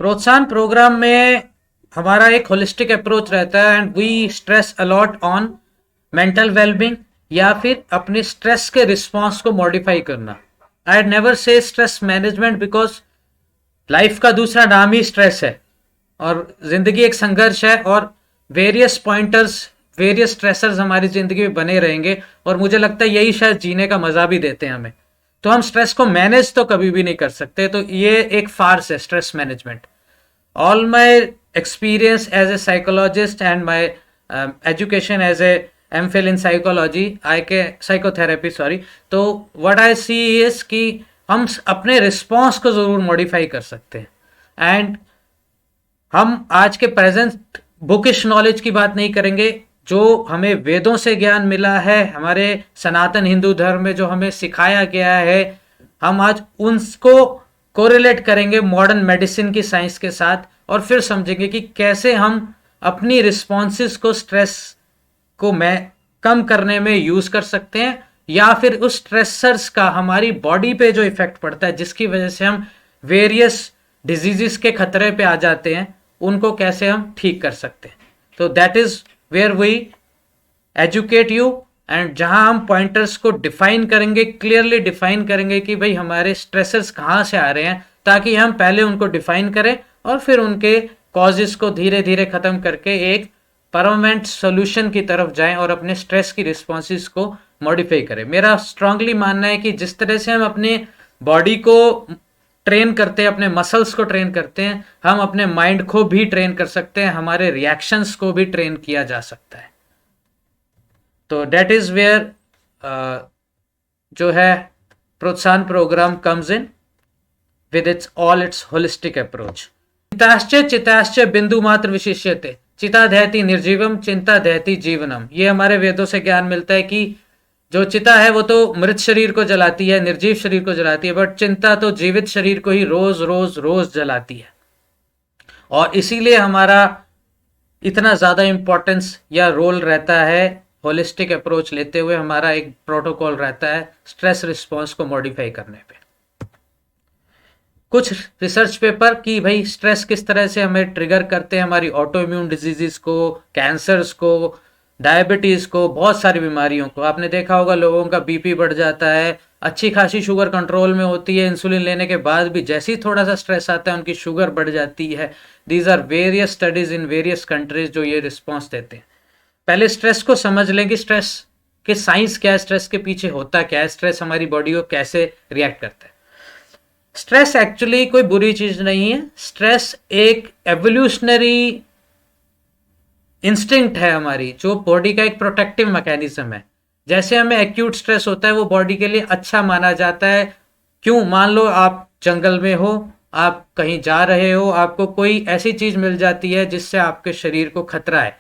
प्रोत्साहन प्रोग्राम में हमारा एक होलिस्टिक अप्रोच रहता है and we stress a lot on mental wellbeing या फिर अपने स्ट्रेस के रिस्पॉन्स को मॉडिफाई करना। I never say stress management because life का दूसरा नाम ही स्ट्रेस है और जिंदगी एक संघर्ष है और वेरियस पॉइंटर्स वेरियस स्ट्रेसर्स हमारी जिंदगी में बने रहेंगे और मुझे लगता है यही शायद जीने का मजा भी देते हैं हमें। तो हम स्ट्रेस को मैनेज तो कभी भी नहीं कर सकते, तो ये एक फार्स है stress management. All my experience as a psychologist and my education as a MPhil in psychology I के साइकोथेरेपी सॉरी, तो व्हाट आई सी इज कि हम अपने रिस्पॉन्स को जरूर मॉडिफाई कर सकते हैं। एंड हम आज के प्रेजेंट बुकिश नॉलेज की बात नहीं करेंगे, जो हमें वेदों से ज्ञान मिला है, हमारे सनातन हिंदू धर्म में जो हमें सिखाया गया है, हम आज उनको कोरिलेट करेंगे मॉडर्न मेडिसिन की साइंस के साथ और फिर समझेंगे कि कैसे हम अपनी रिस्पॉन्सेस को स्ट्रेस को मैं कम करने में यूज कर सकते हैं या फिर उस स्ट्रेसर्स का हमारी बॉडी पे जो इफेक्ट पड़ता है जिसकी वजह से हम वेरियस डिजीजेस के खतरे पे आ जाते हैं, उनको कैसे हम ठीक कर सकते हैं। तो that is where we educate you and जहां हम पॉइंटर्स को डिफाइन करेंगे, क्लियरली डिफाइन करेंगे कि भाई हमारे स्ट्रेसर्स कहाँ से आ रहे हैं, ताकि हम पहले उनको डिफाइन करें और फिर उनके कॉजेस को धीरे धीरे खत्म करके एक परमानेंट सोल्यूशन की तरफ जाएं और अपने स्ट्रेस की रिस्पॉन्सेस को मॉडिफाई करें। मेरा स्ट्रांगली मानना है कि जिस तरह से हम अपने बॉडी को ट्रेन करते हैं, अपने मसल्स को ट्रेन करते हैं, हम अपने माइंड को भी ट्रेन कर सकते हैं, हमारे रिएक्शंस को भी ट्रेन किया जा सकता है। तो डेट इज वेयर जो है प्रोत्साहन program comes in with its all its holistic approach. चिताश्च चिताश्च बिंदु मात्र विशिष्यते चिता दहति निर्जीवम चिंता दहति जीवनम। ये हमारे वेदों से ज्ञान मिलता है कि जो चिता है वो तो मृत शरीर को जलाती है, निर्जीव शरीर को जलाती है, बट चिंता तो जीवित शरीर को ही रोज रोज रोज जलाती है। और इसीलिए हमारा इतना ज्यादा इंपॉर्टेंस या रोल रहता है, होलिस्टिक अप्रोच लेते हुए हमारा एक प्रोटोकॉल रहता है स्ट्रेस रिस्पॉन्स को मॉडिफाई करने पे। कुछ रिसर्च पेपर कि भाई स्ट्रेस किस तरह से हमें ट्रिगर करते हैं, हमारी ऑटो इम्यून डिजीजेस को, कैंसर्स को, डायबिटीज को, बहुत सारी बीमारियों को। आपने देखा होगा लोगों का बीपी बढ़ जाता है, अच्छी खासी शुगर कंट्रोल में होती है, इंसुलिन लेने के बाद भी जैसे ही थोड़ा सा स्ट्रेस आता है उनकी शुगर बढ़ जाती है। These are various studies in various countries जो ये रिस्पॉन्स देते हैं। पहले स्ट्रेस को समझ लें कि स्ट्रेस के साइंस क्या है, स्ट्रेस के पीछे होता क्या है, स्ट्रेस हमारी बॉडी को कैसे रिएक्ट करता है। स्ट्रेस एक्चुअली कोई बुरी चीज नहीं है। स्ट्रेस एक एवोल्यूशनरी इंस्टिंक्ट है हमारी, जो बॉडी का एक प्रोटेक्टिव मैकेनिज्म है। जैसे हमें एक्यूट स्ट्रेस होता है वो बॉडी के लिए अच्छा माना जाता है। क्यों? मान लो आप जंगल में हो, आप कहीं जा रहे हो, आपको कोई ऐसी चीज मिल जाती है जिससे आपके शरीर को खतरा है।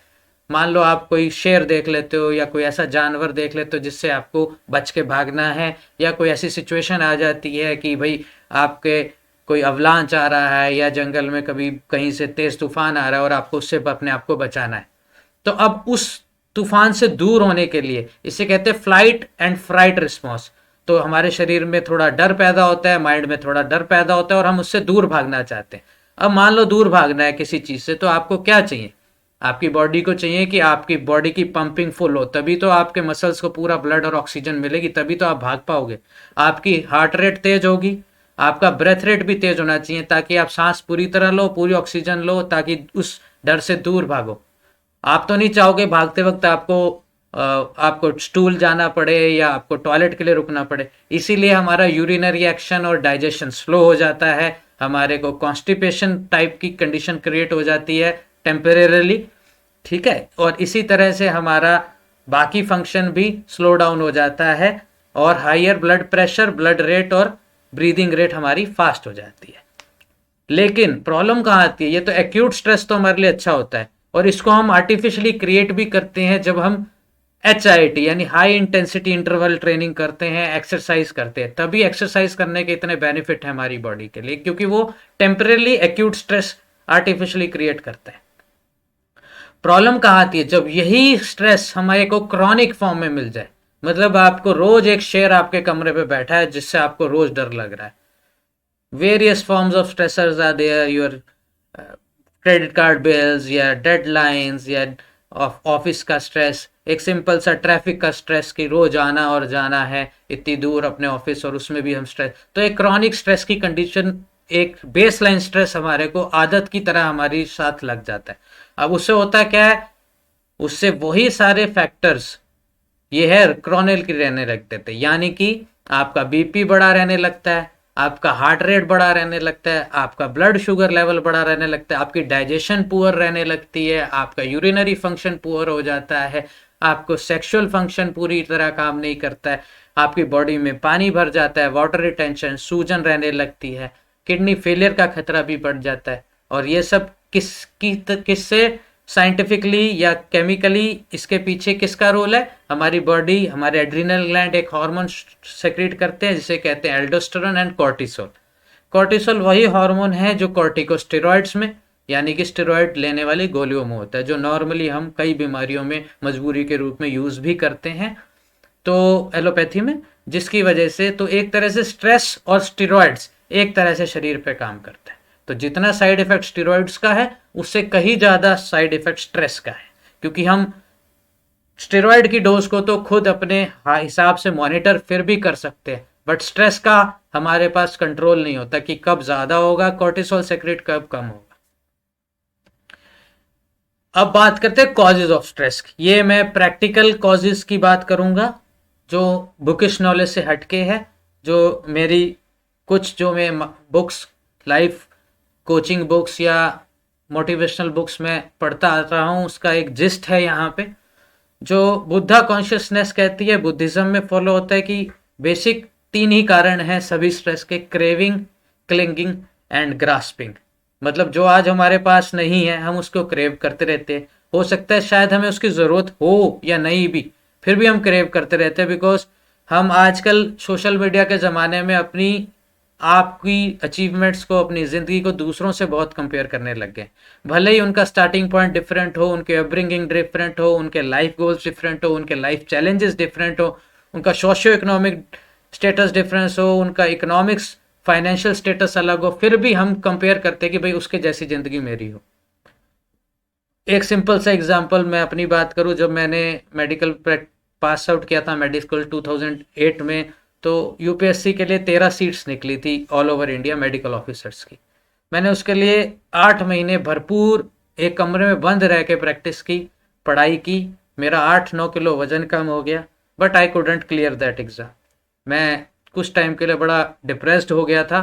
मान लो आप कोई शेर देख लेते हो या कोई ऐसा जानवर देख लेते हो जिससे आपको बच के भागना है, या कोई ऐसी सिचुएशन आ जाती है कि भाई आपके कोई अवलांच आ रहा है या जंगल में कभी कहीं से तेज तूफान आ रहा है और आपको उससे अपने आप को बचाना है। तो अब उस तूफान से दूर होने के लिए, इसे कहते हैं फ्लाइट एंड फ्राइट रिस्पॉन्स, तो हमारे शरीर में थोड़ा डर पैदा होता है, माइंड में थोड़ा डर पैदा होता है और हम उससे दूर भागना चाहते हैं। अब मान लो दूर भागना है किसी चीज से, तो आपको क्या चाहिए? आपकी बॉडी को चाहिए कि आपकी बॉडी की पंपिंग फुल हो, तभी तो आपके मसल्स को पूरा ब्लड और ऑक्सीजन मिलेगी, तभी तो आप भाग पाओगे। आपकी हार्ट रेट तेज होगी, आपका ब्रेथ रेट भी तेज होना चाहिए ताकि आप सांस पूरी तरह लो, पूरी ऑक्सीजन लो, ताकि उस डर से दूर भागो। आप तो नहीं चाहोगे भागते वक्त आपको स्टूल जाना पड़े या आपको टॉयलेट के लिए रुकना पड़े। इसीलिए हमारा यूरिनरी एक्शन और डाइजेशन स्लो हो जाता है, हमारे को कॉन्स्टिपेशन टाइप की कंडीशन क्रिएट हो जाती है टेम्परेरली, ठीक है। और इसी तरह से हमारा बाकी फंक्शन भी स्लो डाउन हो जाता है और higher blood pressure, blood rate और ब्रीदिंग रेट हमारी फास्ट हो जाती है। लेकिन प्रॉब्लम कहाँ आती है? ये तो एक्यूट स्ट्रेस तो हमारे लिए अच्छा होता है और इसको हम आर्टिफिशियली क्रिएट भी करते हैं जब हम HIIT यानी हाई इंटेंसिटी इंटरवल ट्रेनिंग करते हैं, एक्सरसाइज करते हैं। तभी एक्सरसाइज करने के इतने बेनिफिट है हमारी बॉडी के लिए, क्योंकि वो temporarily acute stress artificially create करता है। प्रॉब्लम कहाँ आती है? जब यही स्ट्रेस हमारे को क्रॉनिक फॉर्म में मिल जाए, मतलब आपको रोज एक शेर आपके कमरे पे बैठा है जिससे आपको रोज डर लग रहा है। Various forms of stressors are there, your credit card bills या डेडलाइंस या ऑफिस का स्ट्रेस, एक सिंपल सा ट्रैफिक का स्ट्रेस कि रोज आना और जाना है इतनी दूर अपने ऑफिस और उसमें भी हम स्ट्रेस, तो एक क्रॉनिक स्ट्रेस की कंडीशन, एक बेस लाइन स्ट्रेस हमारे को आदत की तरह हमारी साथ लग जाता है। अब उससे होता क्या है, उससे वही सारे फैक्टर्स ये है क्रॉनिक रहने लग देते, यानी कि आपका बीपी बढ़ा रहने लगता है, आपका हार्ट रेट बढ़ा रहने लगता है, आपका ब्लड शुगर लेवल बढ़ा रहने लगता है, आपकी डाइजेशन पुअर रहने लगती है, आपका यूरिनरी फंक्शन पुअर हो जाता है, आपको सेक्सुअल फंक्शन पूरी तरह काम नहीं करता है, आपकी बॉडी में पानी भर जाता है, वाटर रिटेंशन, सूजन रहने लगती है, किडनी फेलियर का खतरा भी बढ़ जाता है। और ये सब किससे साइंटिफिकली या केमिकली इसके पीछे किसका रोल है, हमारी बॉडी, हमारे एड्रिनल ग्लैंड एक हार्मोन सेक्रेट करते हैं जिसे कहते हैं एल्डोस्टेरोन एंड कॉर्टिसोल। कॉर्टिसोल वही हार्मोन है जो कॉर्टिकोस्टेरॉइड्स में यानी कि स्टेरॉइड लेने वाली गोलियों में होता है, जो नॉर्मली हम कई बीमारियों में मजबूरी के रूप में यूज भी करते हैं, तो एलोपैथी में, जिसकी वजह से तो एक तरह से स्ट्रेस और स्टेरॉइड्स एक तरह से शरीर पे काम करते हैं। तो जितना साइड इफेक्ट स्टेरॉइड्स का है उससे कहीं ज़्यादा साइड इफेक्ट स्ट्रेस का है, क्योंकि हम स्टेरॉइड की डोज को तो खुद अपने हिसाब से मॉनिटर फिर भी कर सकते हैं, बट स्ट्रेस का हमारे पास कंट्रोल नहीं होता कि कब ज़्यादा होगा कॉर्टिसोल सेक्रेट, कब कम होगा। अब बात करते हैं कॉजेज ऑफ स्ट्रेस की। ये मैं प्रैक्टिकल कॉजेज की बात करूंगा जो बुकिश नॉलेज से हटके है, जो मेरी कुछ जो मैं बुक्स, लाइफ कोचिंग बुक्स या मोटिवेशनल बुक्स में पढ़ता आ रहा हूँ उसका एक जिस्ट है यहाँ पे। जो बुद्धा कॉन्शियसनेस कहती है, बुद्धिज्म में फॉलो होता है कि बेसिक तीन ही कारण हैं सभी स्ट्रेस के, क्रेविंग, क्लिंगिंग एंड ग्रास्पिंग। मतलब जो आज हमारे पास नहीं है हम उसको क्रेव करते रहते हैं, हो सकता है शायद हमें उसकी ज़रूरत हो या नहीं भी, फिर भी हम क्रेव करते रहते हैं, बिकॉज हम आजकल सोशल मीडिया के ज़माने में अपनी आपकी अचीवमेंट्स को, अपनी ज़िंदगी को दूसरों से बहुत कंपेयर करने लग गए। भले ही उनका स्टार्टिंग पॉइंट डिफरेंट हो, उनके अपब्रिंगिंग डिफरेंट हो, उनके लाइफ गोल्स डिफरेंट हो, उनके लाइफ चैलेंजेस डिफरेंट हो, उनका सोशियो इकोनॉमिक स्टेटस डिफरेंस हो, उनका इकोनॉमिक्स फाइनेंशियल स्टेटस अलग हो, फिर भी हम कंपेयर करते कि भाई उसके जैसी ज़िंदगी मेरी हो। एक सिंपल सा एग्जांपल मैं अपनी बात करूं, जब मैंने मेडिकल पास आउट किया था मेडिकल 2008 में, तो यूपीएससी के लिए 13 सीट्स निकली थी all over India medical officers की। मैंने उसके लिए 8 महीने भरपूर एक कमरे में बंद रह के प्रैक्टिस की, पढ़ाई की, मेरा 8-9 किलो वजन कम हो गया, but I couldn't clear that exam. मैं कुछ टाइम के लिए बड़ा डिप्रेस्ड हो गया था,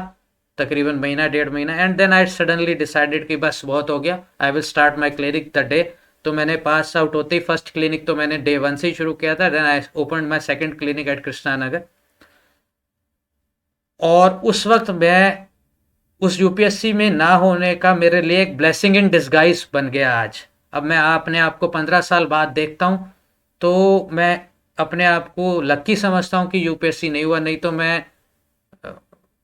तकरीबन महीना 1.5 महीना, and then I suddenly decided कि बस बहुत हो गया, I will start my clinic the day. तो मैंने पास आउट होते ही फर्स्ट क्लिनिक तो मैंने डे 1 से ही शुरू किया था, then I open my second clinic at Krishna Nagar. और उस वक्त मैं उस यूपीएससी में ना होने का मेरे लिए एक ब्लेसिंग इन डिस्गाइज बन गया आज। अब मैं अपने आप को 15 साल बाद देखता हूँ तो मैं अपने आप को लक्की समझता हूँ कि यूपीएससी नहीं हुआ, नहीं तो मैं,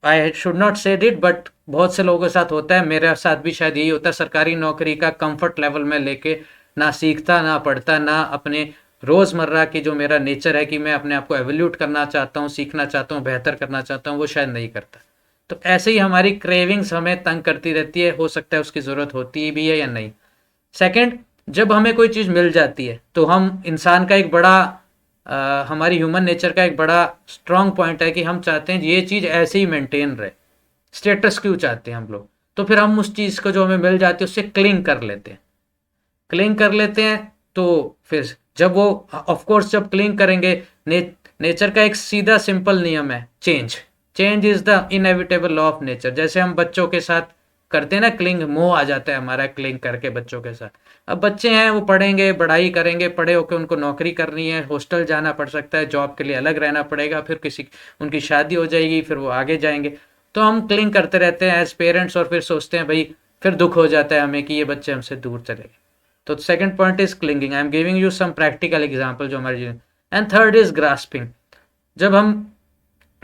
आई शुड नॉट से इट, बट बहुत से लोगों के साथ होता है, मेरे साथ भी शायद यही होता है, सरकारी नौकरी का कंफर्ट लेवल में लेके ना सीखता, ना पढ़ता, ना अपने रोज़मर्रा की जो मेरा नेचर है कि मैं अपने आप को एवोल्यूट करना चाहता हूँ, सीखना चाहता हूँ, बेहतर करना चाहता हूँ, वो शायद नहीं करता। तो ऐसे ही हमारी क्रेविंग्स हमें तंग करती रहती है, हो सकता है उसकी ज़रूरत होती भी है या नहीं। सेकंड, जब हमें कोई चीज़ मिल जाती है तो हम इंसान का एक बड़ा हमारी ह्यूमन नेचर का एक बड़ा स्ट्रॉन्ग पॉइंट है कि हम चाहते हैं ये चीज़ ऐसे ही मेंटेन रहे। स्टेटस क्यों चाहते हैं हम लोग, तो फिर हम उस चीज़ को जो हमें मिल जाती है उससे क्लिंग कर लेते हैं, क्लिंग कर लेते हैं। तो फिर जब वो, ऑफ कोर्स जब क्लिंग करेंगे, नेचर का एक सीधा सिंपल नियम है, change, change is the inevitable law of nature. जैसे हम बच्चों के साथ करते हैं ना क्लिंग, मोह आ जाता है हमारा क्लिंग करके बच्चों के साथ। अब बच्चे हैं वो पढ़ेंगे, पढ़ाई करेंगे, पढ़े होकर उनको नौकरी करनी है, हॉस्टल जाना पड़ सकता है, जॉब के लिए अलग रहना पड़ेगा, फिर किसी उनकी शादी हो जाएगी, फिर वो आगे जाएंगे, तो हम क्लिंग करते रहते हैं एज पेरेंट्स, और फिर सोचते हैं भाई, फिर दुख हो जाता है हमें कि ये बच्चे हमसे दूर चले गए। तो second point is clinging, I am giving you some practical example जो हमारे जीवन। एंड थर्ड इज ग्रास्पिंग, जब हम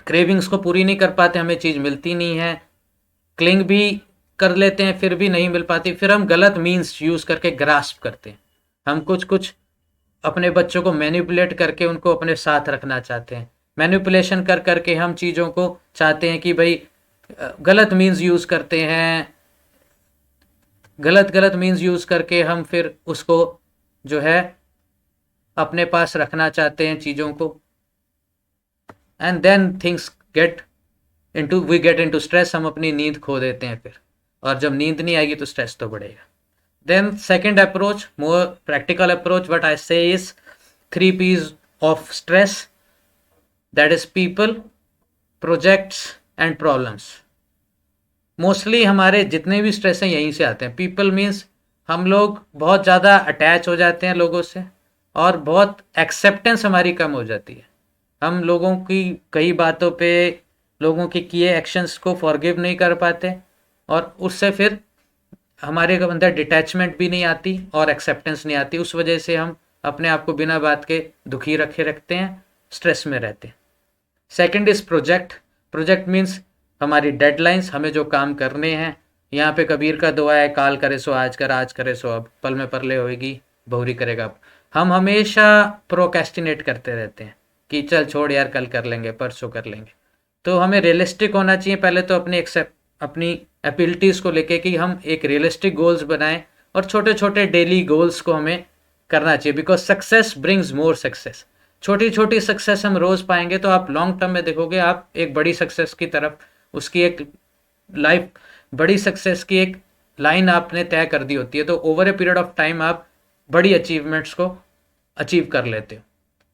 क्रेविंग्स को पूरी नहीं कर पाते, हमें चीज़ मिलती नहीं है, क्लिंग भी कर लेते हैं फिर भी नहीं मिल पाती, फिर हम गलत मीन्स यूज़ करके ग्रास्प करते हैं। हम कुछ कुछ अपने बच्चों को मैनिपुलेट करके उनको अपने साथ रखना चाहते हैं, मैनिपुलेशन कर करके हम चीज़ों को चाहते हैं कि भाई गलत मीन्स यूज़ करते हैं, गलत गलत मीन्स यूज़ करके हम फिर उसको जो है अपने पास रखना चाहते हैं चीज़ों को, and then things get into stress, हम अपनी नींद खो देते हैं फिर, और जब नींद नहीं आएगी तो स्ट्रेस तो बढ़ेगा। Then second approach, more practical approach, what I say is 3 P's of stress, that is people, projects and problems. Mostly हमारे जितने भी स्ट्रेस हैं यहीं से आते हैं। पीपल मीन्स हम लोग बहुत ज़्यादा अटैच हो जाते हैं लोगों से, और बहुत एक्सेप्टेंस हमारी कम हो जाती है। हम लोगों की कई बातों पे, लोगों के किए एक्शंस को फॉरगिव नहीं कर पाते, और उससे फिर हमारे अंदर डिटैचमेंट भी नहीं आती और एक्सेप्टेंस नहीं आती। उस वजह से हम अपने आप को बिना बात के दुखी रखे रखते हैं, स्ट्रेस में रहते हैं। Second is project. Project means हमारी डेडलाइंस, हमें जो काम करने हैं। यहाँ पे कबीर का दुआ है, काल करे सो आज कर, आज करे सो अब, पल में परले होएगी बहुरी करेगा अब। हम हमेशा प्रोकेस्टिनेट करते रहते हैं कि चल छोड़ यार, कल कर लेंगे, परसों कर लेंगे। तो हमें रियलिस्टिक होना चाहिए पहले तो अपनी एबिलिटीज़ को लेके, कि हम एक रियलिस्टिक गोल्स बनाएं, और छोटे छोटे डेली गोल्स को हमें करना चाहिए, because success brings more success. छोटी छोटी सक्सेस हम रोज़ पाएंगे तो आप लॉन्ग टर्म में देखोगे आप एक बड़ी सक्सेस की तरफ, उसकी एक लाइफ, बड़ी सक्सेस की एक लाइन आपने तय कर दी होती है, तो over a period of time आप बड़ी अचीवमेंट्स को अचीव कर लेते हो।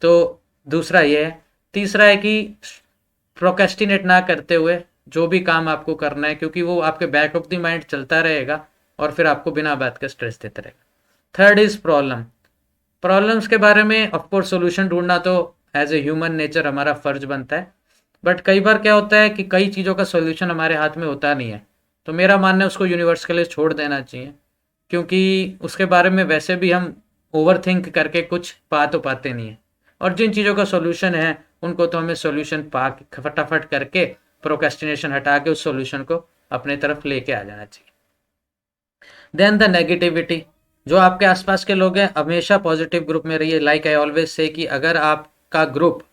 तो दूसरा ये है। तीसरा है कि प्रोकेस्टिनेट ना करते हुए जो भी काम आपको करना है, क्योंकि वो आपके बैक ऑफ द माइंड चलता रहेगा और फिर आपको बिना बात का स्ट्रेस देता रहेगा। Third is problem. प्रॉब्लम्स के बारे में ऑफकोर्स सोल्यूशन ढूंढना तो एज ए ह्यूमन नेचर हमारा फर्ज बनता है, बट कई बार क्या होता है कि कई चीज़ों का सोल्यूशन हमारे हाथ में होता नहीं है। तो मेरा मानना है उसको यूनिवर्स के लिए छोड़ देना चाहिए, क्योंकि उसके बारे में वैसे भी हम ओवर थिंक करके कुछ पा तो पाते नहीं है। और जिन चीज़ों का सोल्यूशन है उनको तो हमें सोल्यूशन पा के फटाफट करके प्रोकेस्टिनेशन हटा के उस सोल्यूशन को अपने तरफ लेके आ जाना चाहिए। Then the negativity. जो आपके आसपास के लोग हैं हमेशा पॉजिटिव ग्रुप में रहिए। लाइक आई ऑलवेज से कि अगर आपका ग्रुप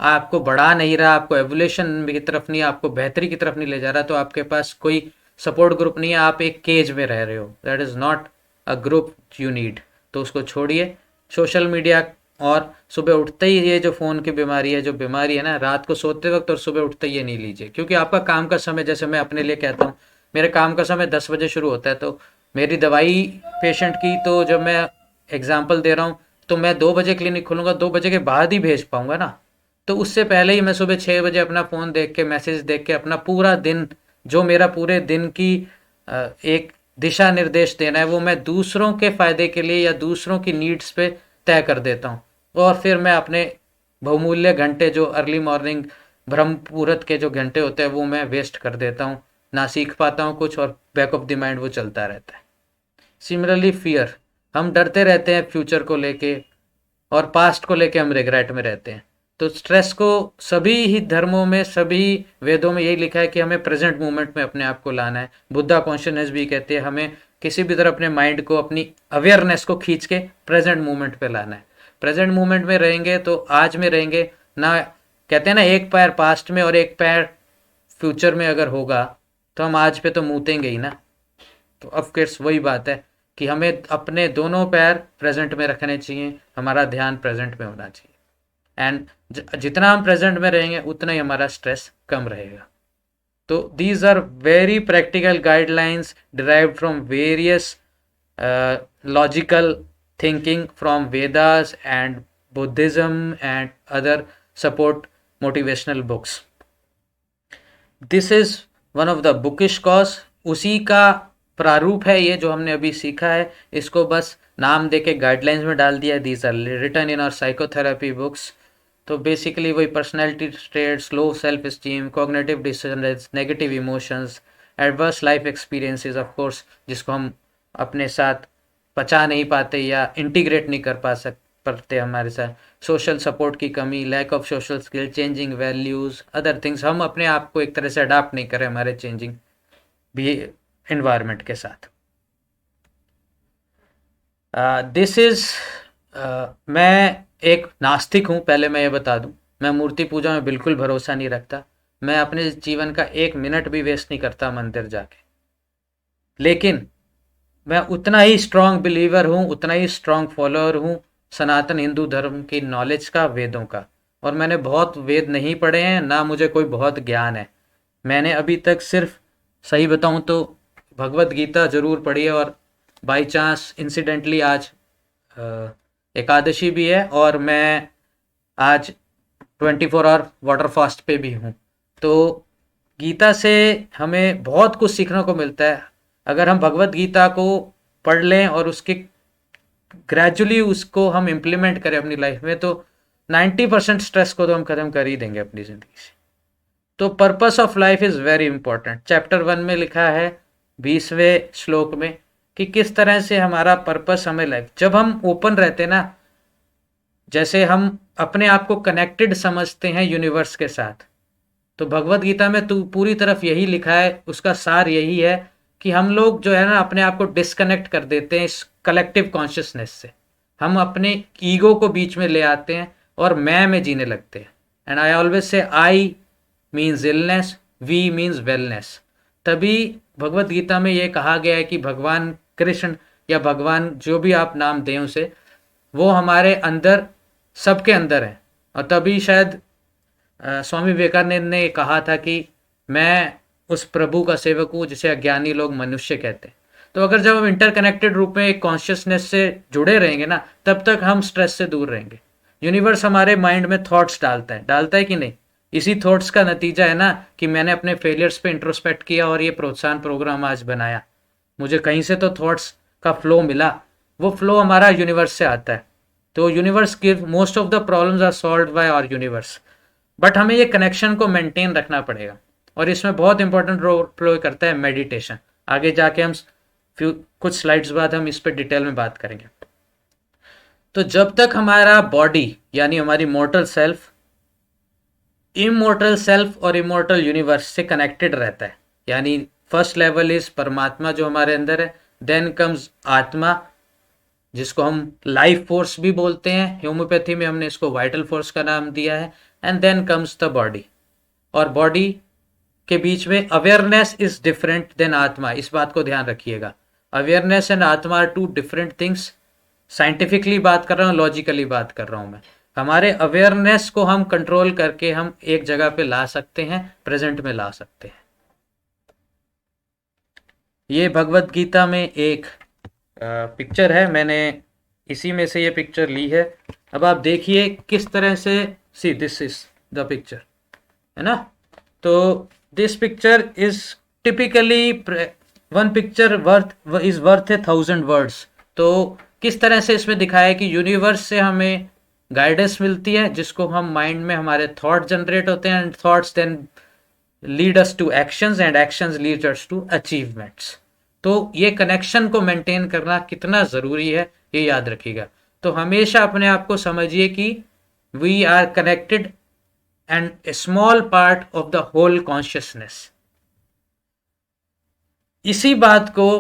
आपको बढ़ा नहीं रहा, आपको एवोल्यूशन की तरफ नहीं, आपको बेहतरी की तरफ नहीं ले जा रहा, तो आपके पास कोई सपोर्ट ग्रुप नहीं है, आप एक केज में रह रहे हो। That is not a group you need. तो उसको छोड़िए। सोशल मीडिया, और सुबह उठते ही ये जो फ़ोन की बीमारी है, जो बीमारी है ना, रात को सोते वक्त और सुबह उठते ही ये नहीं लीजिए, क्योंकि आपका काम का समय, जैसे मैं अपने लिए कहता हूँ, मेरे काम का समय 10 बजे शुरू होता है, तो मेरी दवाई पेशेंट की, तो जब मैं एग्जांपल दे रहा हूँ, तो मैं 2 बजे क्लिनिक खोलूँगा, 2 बजे के बाद ही भेज पाऊँगा ना। तो उससे पहले ही मैं सुबह 6 बजे अपना फ़ोन देख के, मैसेज देख के, अपना पूरा दिन, जो मेरा पूरे दिन की एक दिशा निर्देश देना है, वो मैं दूसरों के फ़ायदे के लिए या दूसरों की नीड्स पे तय कर देता हूँ। और फिर मैं अपने बहुमूल्य घंटे, जो अर्ली मॉर्निंग ब्रह्म मुहूर्त के जो घंटे होते हैं, वो मैं वेस्ट कर देता हूँ, ना सीख पाता हूँ कुछ, और बैक ऑफ द माइंड वो चलता रहता है। सिमिलरली फियर, हम डरते रहते हैं फ्यूचर को लेके, और पास्ट को लेके हम रिग्रेट में रहते हैं। तो स्ट्रेस को सभी ही धर्मों में, सभी वेदों में यही लिखा है कि हमें प्रेजेंट मोमेंट में अपने आप को लाना है। बुद्धा कॉन्शियसनेस भी कहते हैं हमें किसी भी तरह अपने माइंड को, अपनी अवेयरनेस को खींच के प्रेजेंट मोमेंट पे लाना है। प्रेजेंट मोमेंट में रहेंगे तो आज में रहेंगे ना। कहते हैं ना, एक पैर पास्ट में और एक पैर फ्यूचर में अगर होगा तो हम आज पे तो मूतेंगे ही ना। तो ऑफकोर्स वही बात है कि हमें अपने दोनों पैर प्रेजेंट में रखने चाहिए, हमारा ध्यान प्रेजेंट में होना चाहिए, एंड जितना हम प्रेजेंट में रहेंगे उतना ही हमारा स्ट्रेस कम रहेगा। तो these are very practical guidelines derived from various logical thinking from Vedas and Buddhism and other support motivational books. This is one of the bookish cause. उसी का प्रारूप है ये जो हमने अभी सीखा है, इसको बस नाम देके गाइडलाइंस में डाल दिया है। These are written in our psychotherapy books. तो बेसिकली वही personality traits, low self esteem, cognitive dissonance, negative emotions, adverse life experiences, of course, जिसको हम अपने साथ पचा नहीं पाते या इंटीग्रेट नहीं कर पाते हमारे साथ, सोशल सपोर्ट की कमी, lack of social skill, changing values, other things, हम अपने आप को एक तरह से अडाप्ट नहीं करें हमारे चेंजिंग भी इन्वायरमेंट के साथ। दिस इज़, मैं एक नास्तिक हूँ, पहले मैं ये बता दूँ। मैं मूर्ति पूजा में बिल्कुल भरोसा नहीं रखता। मैं अपने जीवन का 1 मिनट भी वेस्ट नहीं करता मंदिर जाके। लेकिन मैं उतना ही स्ट्रांग बिलीवर हूँ, उतना ही स्ट्रांग फॉलोअर हूँ सनातन हिंदू धर्म की नॉलेज का, वेदों का। और मैंने बहुत वेद नहीं पढ़े हैं, ना मुझे कोई बहुत ज्ञान है। मैंने अभी तक सिर्फ, सही बताऊं तो, भगवत गीता जरूर पढ़ी है। और बाई चांस इंसिडेंटली आज एकादशी भी है, और मैं आज 24 आवर वाटर फास्ट पे भी हूँ। तो गीता से हमें बहुत कुछ सीखने को मिलता है। अगर हम भगवत गीता को पढ़ लें और उसके ग्रेजुअली उसको हम इम्प्लीमेंट करें अपनी लाइफ में, तो 90% स्ट्रेस को तो हम खत्म कर ही देंगे अपनी ज़िंदगी से। तो purpose of life is very important. Chapter 1 में लिखा है 20वें श्लोक में कि किस तरह से हमारा पर्पस हमें लाइफ, जब हम ओपन रहते हैं ना, जैसे हम अपने आप को कनेक्टेड समझते हैं यूनिवर्स के साथ, तो भगवत गीता में तो पूरी तरफ यही लिखा है, उसका सार यही है कि हम लोग जो है ना अपने आप को डिस्कनेक्ट कर देते हैं इस कलेक्टिव कॉन्शियसनेस से। हम अपने ईगो को बीच में ले आते हैं और मैं में जीने लगते हैं। And I always say I means illness, we means wellness. तभी भगवत गीता में ये कहा गया है कि भगवान कृष्ण या भगवान जो भी आप नाम दें उसे, वो हमारे अंदर, सबके अंदर है। और तभी शायद स्वामी विवेकानंद ने कहा था कि मैं उस प्रभु का सेवक हूँ जिसे अज्ञानी लोग मनुष्य कहते हैं। तो अगर जब हम इंटरकनेक्टेड रूप में एक कॉन्शियसनेस से जुड़े रहेंगे ना, तब तक हम स्ट्रेस से दूर रहेंगे। यूनिवर्स हमारे माइंड में थॉट्स डालता है कि नहीं? इसी थॉट्स का नतीजा है ना कि मैंने अपने फेलियर्स पे इंट्रोस्पेक्ट किया और ये प्रोत्साहन प्रोग्राम आज बनाया। मुझे कहीं से तो थॉट्स का फ्लो मिला, वो फ्लो हमारा यूनिवर्स से आता है। तो universe give most of the problems are solved by our universe. But हमें ये कनेक्शन को मेंटेन रखना पड़ेगा, और इसमें बहुत इंपॉर्टेंट रोल प्ले करता है मेडिटेशन। आगे जाके हम कुछ स्लाइड्स बाद हम इस पर डिटेल में बात करेंगे। तो जब तक हमारा बॉडी यानी हमारी मोर्टल सेल्फ इमोर्टल सेल्फ और इमोर्टल यूनिवर्स से कनेक्टेड रहता है, यानी फर्स्ट लेवल इज परमात्मा जो हमारे अंदर है, देन कम्स आत्मा जिसको हम लाइफ फोर्स भी बोलते हैं, होम्योपैथी में हमने इसको वाइटल फोर्स का नाम दिया है, and then comes the body. और बॉडी के बीच में अवेयरनेस इज डिफरेंट देन आत्मा, इस बात को ध्यान रखिएगा। अवेयरनेस एंड आत्मा are two different things. Scientifically बात कर रहा हूँ, लॉजिकली बात कर रहा हूँ मैं। हमारे अवेयरनेस को हम कंट्रोल करके हम एक जगह पे ला सकते हैं, प्रेजेंट में ला सकते हैं। ये भगवत गीता में एक पिक्चर है, मैंने इसी में से ये पिक्चर ली है। अब आप देखिए किस तरह से, see this is the picture, है ना? तो this picture is typically one picture worth is worth 1000 words. तो किस तरह से इसमें दिखाया है कि यूनिवर्स से हमें गाइडेंस मिलती है, जिसको हम माइंड में हमारे थॉट जनरेट होते हैं, and thoughts then lead us to actions, and actions lead us to achievements. तो ये कनेक्शन को मेंटेन करना कितना ज़रूरी है, ये याद रखिएगा। तो हमेशा अपने आप को समझिए कि we are connected and a small part of the whole consciousness. इसी बात को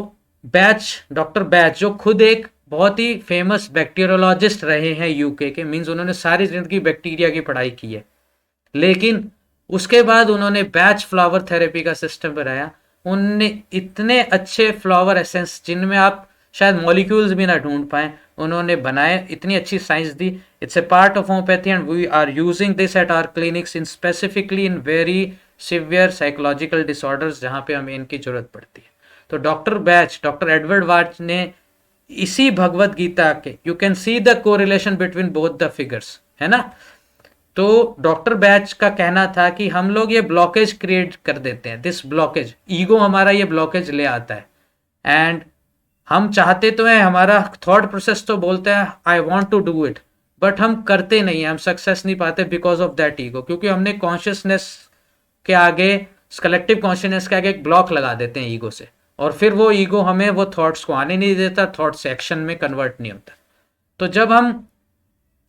डॉक्टर बैच जो खुद एक बहुत ही फेमस बैक्टीरियोलॉजिस्ट रहे हैं यूके के, मीन्स उन्होंने सारी जिंदगी बैक्टीरिया की पढ़ाई की है, लेकिन उसके बाद उन्होंने बैच फ्लावर थेरेपी का सिस्टम बनाया। उनने इतने अच्छे फ्लावर एसेंस जिनमें आप शायद मॉलिक्यूल्स भी ना ढूंढ पाए, उन्होंने बनाए, इतनी अच्छी साइंस दी। It's a part of homeopathy and we are using this at our clinics in specifically in very severe psychological disorders जहाँ पे हमें इनकी जरूरत पड़ती है। तो डॉक्टर एडवर्ड वाच ने इसी भगवत गीता के, you can see the correlation between both the figures, है ना? तो डॉक्टर बैच का कहना था कि हम लोग ये ब्लॉकेज क्रिएट कर देते हैं, दिस ब्लॉकेज, ईगो हमारा ये ब्लॉकेज ले आता है। एंड हम चाहते तो हैं, हमारा थॉट प्रोसेस तो बोलते हैं I want to do it, but हम करते नहीं, हम सक्सेस नहीं पाते बिकॉज ऑफ दैट ईगो, क्योंकि हमने कॉन्शियसनेस के आगे, कलेक्टिव कॉन्शियसनेस के आगे एक ब्लॉक लगा देते हैं ईगो से, और फिर वो ईगो हमें वो थॉट्स को आने नहीं देता, थॉट्स एक्शन में कन्वर्ट नहीं होता। तो जब हम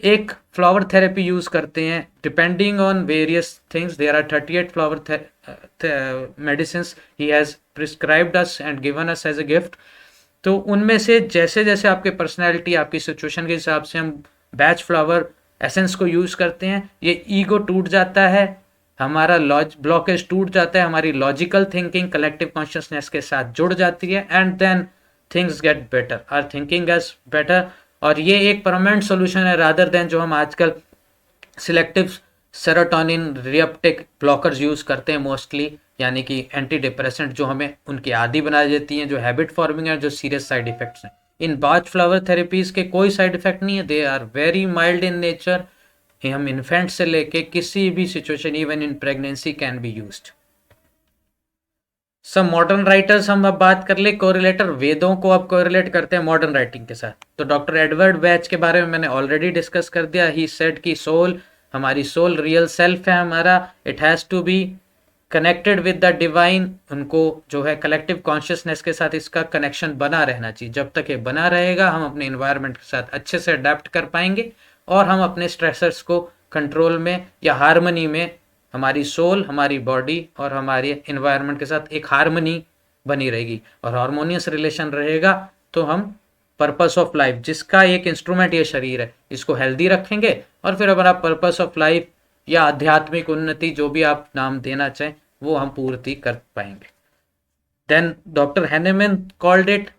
एक फ्लावर थेरेपी यूज करते हैं, depending on various things, there are 38 flower medicine he has prescribed us and given us as a gift. तो उनमें से जैसे जैसे आपके पर्सनैलिटी, आपकी सिचुएशन के हिसाब से हम बैच फ्लावर एसेंस को यूज करते हैं, ये ईगो टूट जाता है, हमारा ब्लॉकेज टूट जाता है, हमारी लॉजिकल थिंकिंग कलेक्टिव कॉन्शियसनेस के साथ जुड़ जाती है, and then things get better, our thinking gets better. और ये एक परमानेंट सोल्यूशन है रादर देन जो हम आजकल selective serotonin reuptake blockers use करते हैं मोस्टली, यानी कि एंटी डिप्रेसेंट जो हमें उनकी आदि बना देती हैं, जो हैबिट फॉर्मिंग है, जो सीरियस साइड इफेक्ट्स हैं। इन बाज फ्लावर थेरेपीज के कोई साइड इफेक्ट नहीं है, they are very mild in nature. हम इन्फेंट से लेके किसी भी situation even in pregnancy can be used. सब मॉडर्न राइटर्स हम अब बात कर ले, कोरिलेटर वेदों को अब कोरिलेट करते हैं मॉडर्न राइटिंग के साथ। तो डॉक्टर एडवर्ड वेच के बारे में मैंने ऑलरेडी डिस्कस कर दिया। ही सेड कि सोल, हमारी सोल रियल सेल्फ है हमारा, it has to be connected with the divine. उनको जो है कलेक्टिव कॉन्शियसनेस के साथ इसका कनेक्शन बना रहना चाहिए। जब तक ये बना रहेगा हम अपने इन्वायरमेंट के साथ अच्छे से अडेप्ट कर पाएंगे और हम अपने स्ट्रेसर्स को कंट्रोल में या हारमनी में, हमारी सोल, हमारी बॉडी और हमारे इन्वायरमेंट के साथ एक हारमनी बनी रहेगी और हारमोनियस रिलेशन रहेगा। तो हम पर्पस ऑफ लाइफ, जिसका एक इंस्ट्रूमेंट ये शरीर है, इसको हेल्दी रखेंगे और फिर हमारा पर्पस ऑफ लाइफ या आध्यात्मिक उन्नति, जो भी आप नाम देना चाहें, वो हम पूर्ति कर पाएंगे। Then doctor Hahnemann called it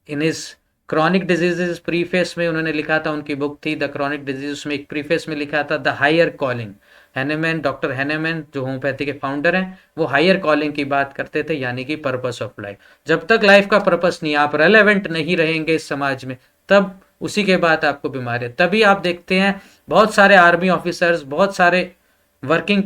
in his chronic diseases preface में, उन्होंने लिखा था, उनकी बुक थी द क्रॉनिक डिजीज, उसमें एक प्रीफेस में लिखा था the higher calling. Hahnemann, doctor Hahnemann जो होम्योपैथी के फाउंडर हैं, वो हायर कॉलिंग की बात करते थे, यानी कि पर्पस ऑफ लाइफ। जब तक लाइफ का पर्पस नहीं, आप रेलेवेंट नहीं रहेंगे इस समाज में, तब उसी के बाद आपको बीमारी। तभी आप देखते हैं बहुत सारे आर्मी ऑफिसर्स, बहुत सारे वर्किंग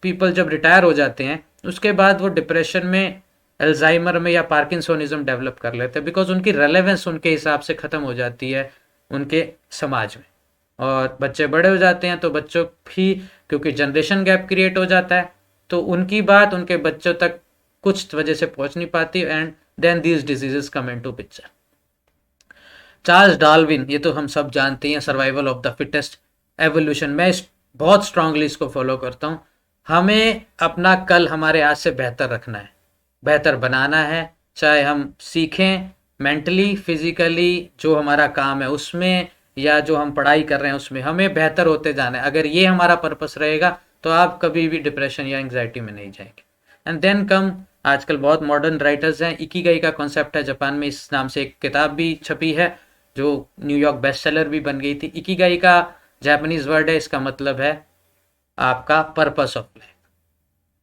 पीपल जब रिटायर हो जाते हैं, उसके बाद वो डिप्रेशन में, अल्जाइमर में या पार्किंसोनिज्म डेवलप कर लेते हैं, बिकॉज उनकी रेलेवेंस उनके हिसाब से ख़त्म हो जाती है उनके समाज में। और बच्चे बड़े हो जाते हैं तो बच्चों भी, क्योंकि जनरेशन गैप क्रिएट हो जाता है, तो उनकी बात उनके बच्चों तक कुछ वजह से पहुंच नहीं पाती, and then these diseases come into picture. Charles Darwin, ये तो हम सब जानते हैं, survival of the fittest, evolution. मैं बहुत स्ट्रांगली इसको फॉलो करता हूँ। हमें अपना कल हमारे आज से बेहतर रखना है, बेहतर बनाना है, चाहे हम सीखें मेंटली, फिजिकली, जो हमारा काम है उसमें, या जो हम पढ़ाई कर रहे हैं उसमें, हमें बेहतर होते जाना है। अगर ये हमारा पर्पस रहेगा तो आप कभी भी डिप्रेशन या एंग्जाइटी में नहीं जाएंगे। एंड देन कम, आजकल बहुत मॉडर्न राइटर्स हैं, इकिगाई का कॉन्सेप्ट है, जापान में इस नाम से एक किताब भी छपी है जो न्यूयॉर्क बेस्ट सेलर भी बन गई थी। इकिगाई का जापानीज वर्ड है, इसका मतलब है आपका purpose of life.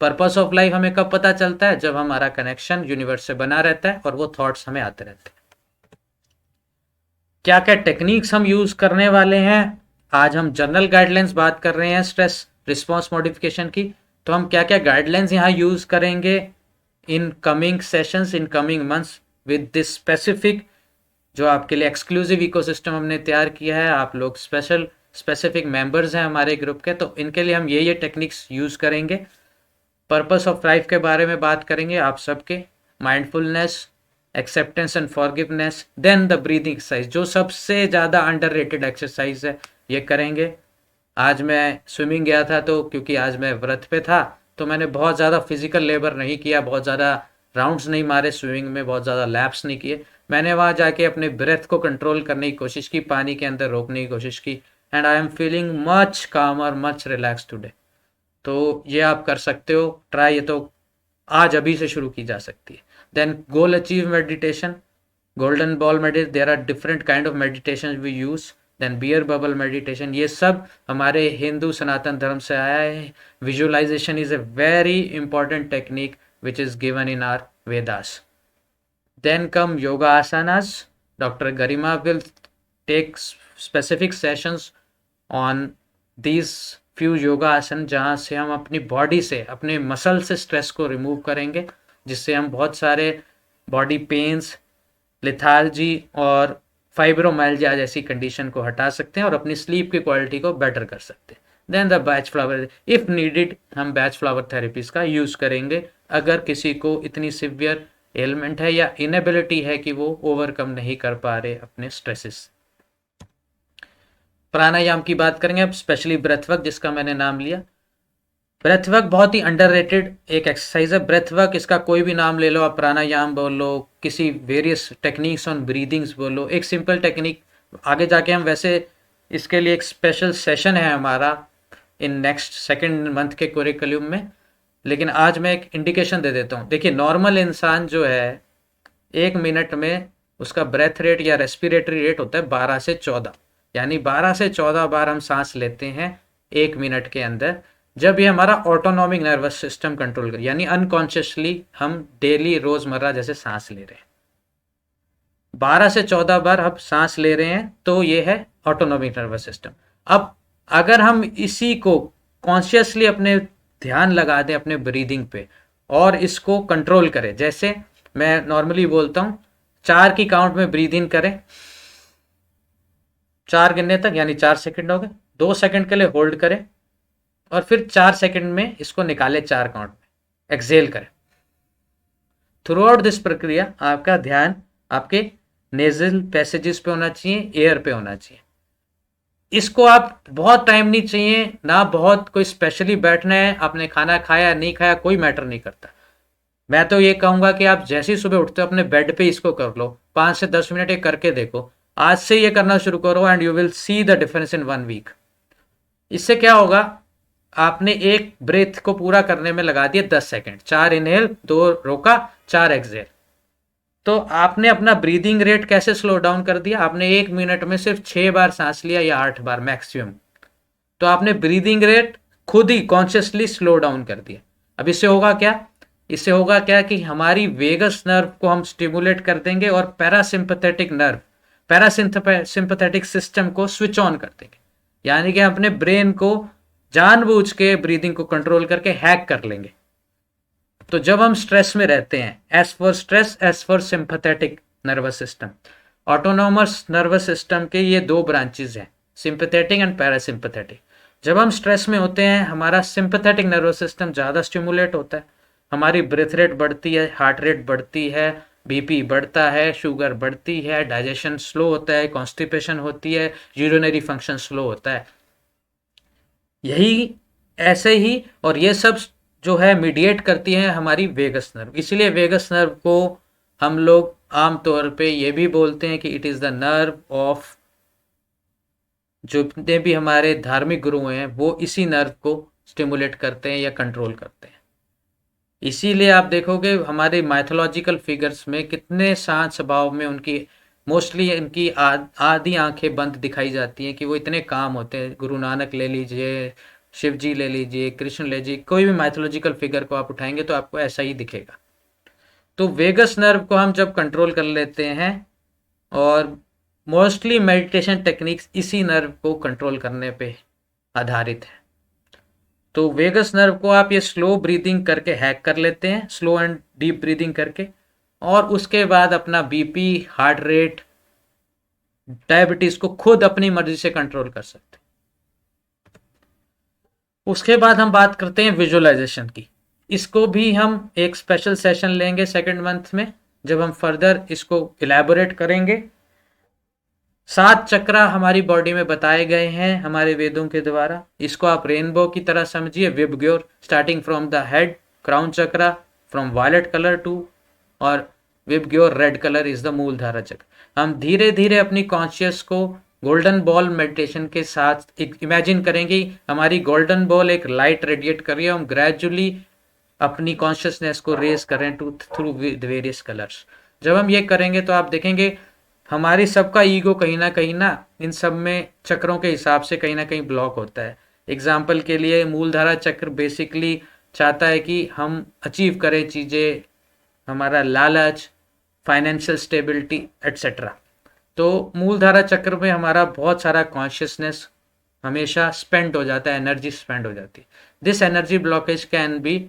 Purpose of life हमें कब पता चलता है? जब हमारा कनेक्शन यूनिवर्स से बना रहता है और वो थॉट्स हमें आते रहते हैं। क्या क्या टेक्निक्स हम यूज करने वाले हैं? आज हम जनरल गाइडलाइंस बात कर रहे हैं स्ट्रेस रिस्पॉन्स मॉडिफिकेशन की, तो हम क्या क्या गाइडलाइंस यहाँ यूज करेंगे in coming sessions, in coming months, with this specific, जो आपके लिए एक्सक्लूसिव इकोसिस्टम हमने तैयार किया है। आप लोग स्पेसिफिक मेंबर्स हैं हमारे ग्रुप के, तो इनके लिए हम ये टेक्निक्स यूज करेंगे। पर्पस ऑफ लाइफ के बारे में बात करेंगे आप सबके, mindfulness, acceptance and forgiveness, then the breathing exercise, जो सबसे ज़्यादा अंडररेटेड एक्सरसाइज है, ये करेंगे। आज मैं स्विमिंग गया था, तो क्योंकि आज मैं व्रत पे था, तो मैंने बहुत ज़्यादा फिजिकल लेबर नहीं किया, बहुत ज़्यादा राउंड्स नहीं मारे स्विमिंग में, बहुत ज़्यादा लैप्स नहीं किए। मैंने वहाँ जाके अपने ब्रेथ को कंट्रोल करने की कोशिश की, पानी के अंदर रोकने की कोशिश की, and I am feeling much कामर, मच रिलैक्स टुडे। तो ये आप कर सकते हो ट्राई, ये तो आज अभी से शुरू की जा सकती है। Then goal achieve meditation, golden ball meditation, there are different kind of meditation we use. Then bear bubble meditation, ये सब हमारे हिंदू सनातन धर्म से आया है। Visualisation is a very important technique which is given in our Vedas. Then come yoga asanas, doctor Garima will take specific sessions on these few yoga asana, जहाँ से हम अपनी बॉडी से, अपने मसल से स्ट्रेस को रिमूव करेंगे, जिससे हम बहुत सारे बॉडी पेन्स, लिथार्जी और फाइब्रोमाइल्जिया जैसी कंडीशन को हटा सकते हैं और अपनी स्लीप की क्वालिटी को बेटर कर सकते हैं। Then the Bach flower, if needed हम बैच फ्लावर थेरेपीज का यूज़ करेंगे, अगर किसी को इतनी सिवियर एलिमेंट है या इनेबिलिटी है कि वो ओवरकम नहीं कर पा रहे अपने स्ट्रेसेस। प्राणायाम की बात करेंगे अब, स्पेशली ब्रेथवर्क जिसका मैंने नाम लिया। ब्रेथवर्क बहुत ही अंडररेटेड एक एक्सरसाइज है। ब्रेथवर्क, इसका कोई भी नाम ले लो आप, प्राणायाम बोल लो, किसी वेरियस टेक्निक्स ऑन ब्रीदिंग्स बोलो, एक सिंपल टेक्निक। आगे जाके हम वैसे इसके लिए एक स्पेशल सेशन है हमारा इन नेक्स्ट सेकेंड मंथ के करिकुलम में, लेकिन आज मैं एक इंडिकेशन दे देता हूँ। देखिए, नॉर्मल इंसान जो है 1 मिनट में उसका ब्रेथ रेट या रेस्पिरेटरी रेट होता है 12 से 14, यानी 12 से 14 बार हम सांस लेते हैं 1 मिनट के अंदर, जब ये हमारा ऑटोनॉमिक नर्वस सिस्टम कंट्रोल कर, यानी अनकॉन्शियसली हम डेली रोजमर्रा जैसे सांस ले रहे हैं, 12 से 14 बार हम सांस ले रहे हैं, तो ये है ऑटोनॉमिक नर्वस सिस्टम। अब अगर हम इसी को कॉन्शियसली अपने ध्यान लगा दें अपने ब्रीदिंग पे और इसको कंट्रोल करें, जैसे मैं नॉर्मली बोलता हूँ 4 की काउंट में ब्रीद इन करें 4 गिनने तक, यानी 4 सेकंड हो गए, 2 सेकंड के लिए होल्ड करें और फिर 4 सेकंड में इसको निकालें 4 काउंट में, एक्सेल करें। थ्रू आउट दिस प्रक्रिया आपका ध्यान आपके नेजल पैसेजेस पे होना चाहिए, एयर पे होना चाहिए। इसको आप बहुत टाइम नहीं चाहिए ना, बहुत कोई स्पेशली बैठना है, आपने खाना खाया नहीं खाया कोई मैटर नहीं करता। मैं तो ये कहूंगा कि आप जैसे ही सुबह उठते हो अपने बेड पे इसको कर लो, 5 से 10 मिनट ये करके देखो, आज से ये करना शुरू करो and you will see the difference in 1 week. इससे क्या होगा, आपने एक ब्रेथ को पूरा करने में लगा दिया 10 सेकंड, 4 इनहेल 2 रोका 4 एक्सहेल, तो आपने अपना ब्रीदिंग रेट कैसे स्लो डाउन कर दिया, आपने 1 मिनट में सिर्फ 6 बार सांस लिया या 8 बार मैक्सिमम, तो आपने ब्रीदिंग रेट खुद ही कॉन्शियसली स्लो डाउन कर दिया। अब इससे होगा क्या, इससे होगा क्या कि हमारी वेगस नर्व को हम स्टिमुलेट कर देंगे और पैरासिम्पथेटिक नर्व, पैरासिम्पथेटिक सिस्टम को स्विच ऑन कर देंगे, यानी कि अपने ब्रेन को जानबूझ के ब्रीदिंग को कंट्रोल करके हैक कर लेंगे। तो जब हम स्ट्रेस में रहते हैं, as for stress as for sympathetic nervous system, autonomous nervous system के ये 2 ब्रांचेस हैं, सिंपैथेटिक एंड पैरासिम्पथेटिक। जब हम स्ट्रेस में होते हैं हमारा सिंपैथेटिक नर्वस सिस्टम ज़्यादा स्टिमुलेट होता है, हमारी ब्रेथ रेट बढ़ती है, हार्ट रेट बढ़ती है, बीपी बढ़ता है, शुगर बढ़ती है, डाइजेशन स्लो होता है, कॉन्स्टिपेशन होती है, यूरिनरी फंक्शन स्लो होता है। यही ऐसे ही, और ये सब जो है मीडिएट करती है हमारी वेगस नर्व। इसलिए वेगस नर्व को हम लोग आमतौर पे ये भी बोलते हैं कि it is the nerve of, जो जितने भी हमारे धार्मिक गुरु हैं वो इसी नर्व को स्टिमुलेट करते हैं या कंट्रोल करते हैं। इसीलिए आप देखोगे हमारे माइथोलॉजिकल फिगर्स में कितने शांत स्वभाव में उनकी मोस्टली इनकी आधी आंखें बंद दिखाई जाती हैं, कि वो इतने काम होते हैं। गुरु नानक ले लीजिए, शिव जी ले लीजिए, कृष्ण ले लीजिए, कोई भी माइथोलॉजिकल फिगर को आप उठाएंगे तो आपको ऐसा ही दिखेगा। तो वेगस नर्व को हम जब कंट्रोल कर लेते हैं, और मोस्टली मेडिटेशन टेक्निक्स इसी नर्व को कंट्रोल करने पे आधारित है। तो वेगस नर्व को आप ये स्लो ब्रीदिंग करके हैक कर लेते हैं, स्लो एंड डीप ब्रीदिंग करके, और उसके बाद अपना बीपी, हार्ट रेट, डायबिटीज को खुद अपनी मर्जी से कंट्रोल कर सकते हैं। उसके बाद हम बात करते हैं विजुअलाइजेशन की। इसको भी हम एक स्पेशल सेशन लेंगे सेकंड मंथ में, जब हम फर्दर इसको इलेबोरेट करेंगे। 7 चक्रा हमारी बॉडी में बताए गए हैं हमारे वेदों के द्वारा। इसको आप रेनबो की तरह समझिए, VIBGYOR, starting from the head, crown chakra from violet colour to, और VIBGYOR red colour is the Muladhara chakra. हम धीरे धीरे अपनी कॉन्शियस को गोल्डन बॉल मेडिटेशन के साथ एक इमेजिन करेंगे, हमारी गोल्डन बॉल एक लाइट रेडिएट कर रही है, हम ग्रेजुअली अपनी कॉन्शियसनेस को रेज करें टू थ्रू वेरियस कलर्स। जब हम ये करेंगे तो आप देखेंगे हमारी सबका ईगो कहीं ना इन सब में चक्रों के हिसाब से कहीं ना कहीं ब्लॉक होता है। एग्जाम्पल के लिए मूलधारा चक्र बेसिकली चाहता है कि हम अचीव करें चीज़ें, हमारा लालच, फाइनेंशियल स्टेबिलिटी एट्सेट्रा। तो मूलधारा चक्र में हमारा बहुत सारा कॉन्शियसनेस हमेशा स्पेंड हो जाता है, एनर्जी स्पेंड हो जाती है। This energy blockage can be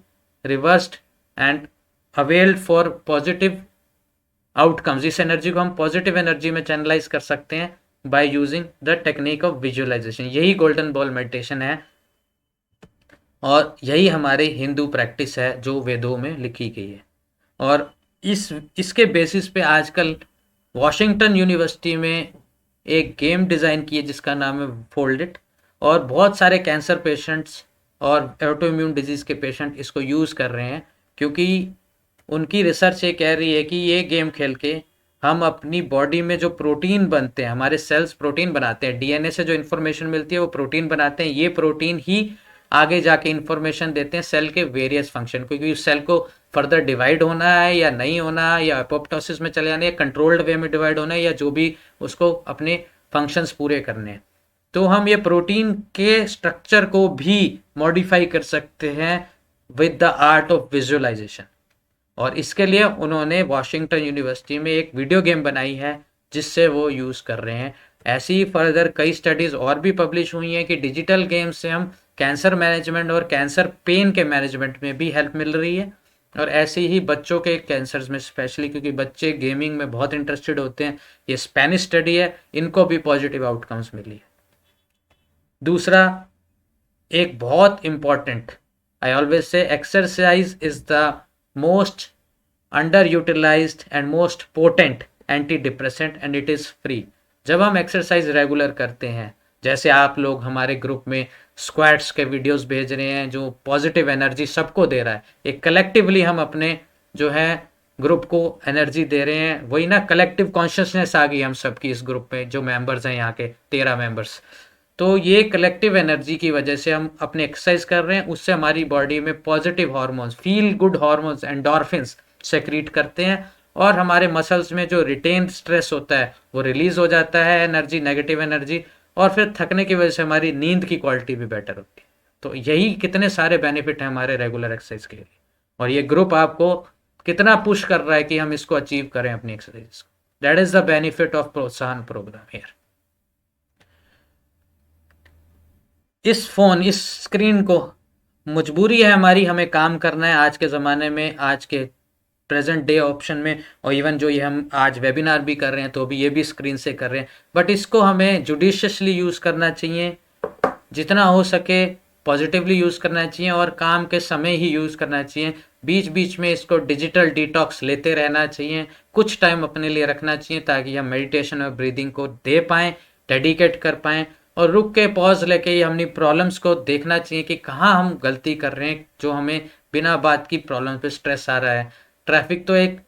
reversed and availed for positive outcomes. इस एनर्जी को हम पॉजिटिव एनर्जी में चैनलाइज कर सकते हैं by using the technique of visualisation. यही गोल्डन बॉल मेडिटेशन है, और यही हमारे हिंदू प्रैक्टिस है जो वेदों में लिखी गई है। और इसके बेसिस पे आजकल वॉशिंगटन यूनिवर्सिटी में एक गेम डिज़ाइन की है जिसका नाम है फोल्ड इट, और बहुत सारे कैंसर पेशेंट्स और ऑटोइम्यून डिजीज़ के पेशेंट इसको यूज़ कर रहे हैं, क्योंकि उनकी रिसर्च ये कह रही है कि ये गेम खेल के हम अपनी बॉडी में जो प्रोटीन बनते हैं, हमारे सेल्स प्रोटीन बनाते हैं, डीएनए से जो इन्फॉर्मेशन मिलती है वो प्रोटीन बनाते हैं, ये प्रोटीन ही आगे जाके इंफॉर्मेशन देते हैं सेल के वेरियस फंक्शन, क्योंकि उस सेल को फर्दर डिवाइड होना है या नहीं होना है, या एपोप्टोसिस में चले जाना है, कंट्रोल्ड वे में डिवाइड होना है, या जो भी उसको अपने फंक्शंस पूरे करने हैं। तो हम ये प्रोटीन के स्ट्रक्चर को भी मॉडिफाई कर सकते हैं with the art of visualisation. और इसके लिए उन्होंने वॉशिंगटन यूनिवर्सिटी में एक वीडियो गेम बनाई है जिससे वो यूज़ कर रहे हैं। ऐसी ही फर्दर कई स्टडीज़ और भी पब्लिश हुई हैं कि डिजिटल गेम से हम कैंसर मैनेजमेंट और कैंसर पेन के मैनेजमेंट में भी हेल्प मिल रही है। और ऐसे ही बच्चों के कैंसर्स में स्पेशली, क्योंकि बच्चे गेमिंग में बहुत इंटरेस्टेड होते हैं, ये स्पेनिश स्टडी है, इनको भी पॉजिटिव आउटकम्स मिली है। दूसरा एक बहुत important, I always say exercise is the most underutilised and most potent antidepressant and it is free. जब हम एक्सरसाइज रेगुलर करते हैं, जैसे आप लोग हमारे ग्रुप में स्क्वाट्स के वीडियोस भेज रहे हैं जो पॉजिटिव एनर्जी सबको दे रहा है, एक कलेक्टिवली हम अपने जो है ग्रुप को एनर्जी दे रहे हैं, वही ना कलेक्टिव कॉन्शियसनेस आ गई हम सबकी इस ग्रुप में जो मेंबर्स हैं, यहाँ के 13 मेंबर्स। तो ये कलेक्टिव एनर्जी की वजह से हम अपने एक्सरसाइज कर रहे हैं, उससे हमारी बॉडी में positive hormones, feel good hormones, endorphins secrete करते हैं, और हमारे मसल्स में जो रिटेन स्ट्रेस होता है वो रिलीज हो जाता है, एनर्जी, नेगेटिव एनर्जी, और फिर थकने की वजह से हमारी नींद की क्वालिटी भी बेटर होती है। तो यही कितने सारे बेनिफिट हैं हमारे रेगुलर एक्सरसाइज के लिए, और ये ग्रुप आपको कितना पुश कर रहा है कि हम इसको अचीव करें अपनी एक्सरसाइज को। That is the benefit of प्रोत्साहन प्रोग्राम हियर। इस फोन, इस स्क्रीन को मजबूरी है हमारी, हमें काम करना है आज के ज़माने में, आज के प्रेजेंट डे ऑप्शन में, और इवन जो ये हम आज वेबिनार भी कर रहे हैं तो भी ये भी स्क्रीन से कर रहे हैं, बट इसको हमें जुडिशियसली यूज़ करना चाहिए, जितना हो सके पॉजिटिवली यूज़ करना चाहिए, और काम के समय ही यूज़ करना चाहिए। बीच बीच में इसको डिजिटल डिटॉक्स लेते रहना चाहिए, कुछ टाइम अपने लिए रखना चाहिए ताकि हम मेडिटेशन और ब्रीदिंग को दे पाएँ, डेडिकेट कर पाएँ, और रुक के पॉज लेके ही अपनी प्रॉब्लम्स को देखना चाहिए कि कहाँ हम गलती कर रहे हैं जो हमें बिना बात की प्रॉब्लम पे स्ट्रेस आ रहा है। ट्रैफिक तो एक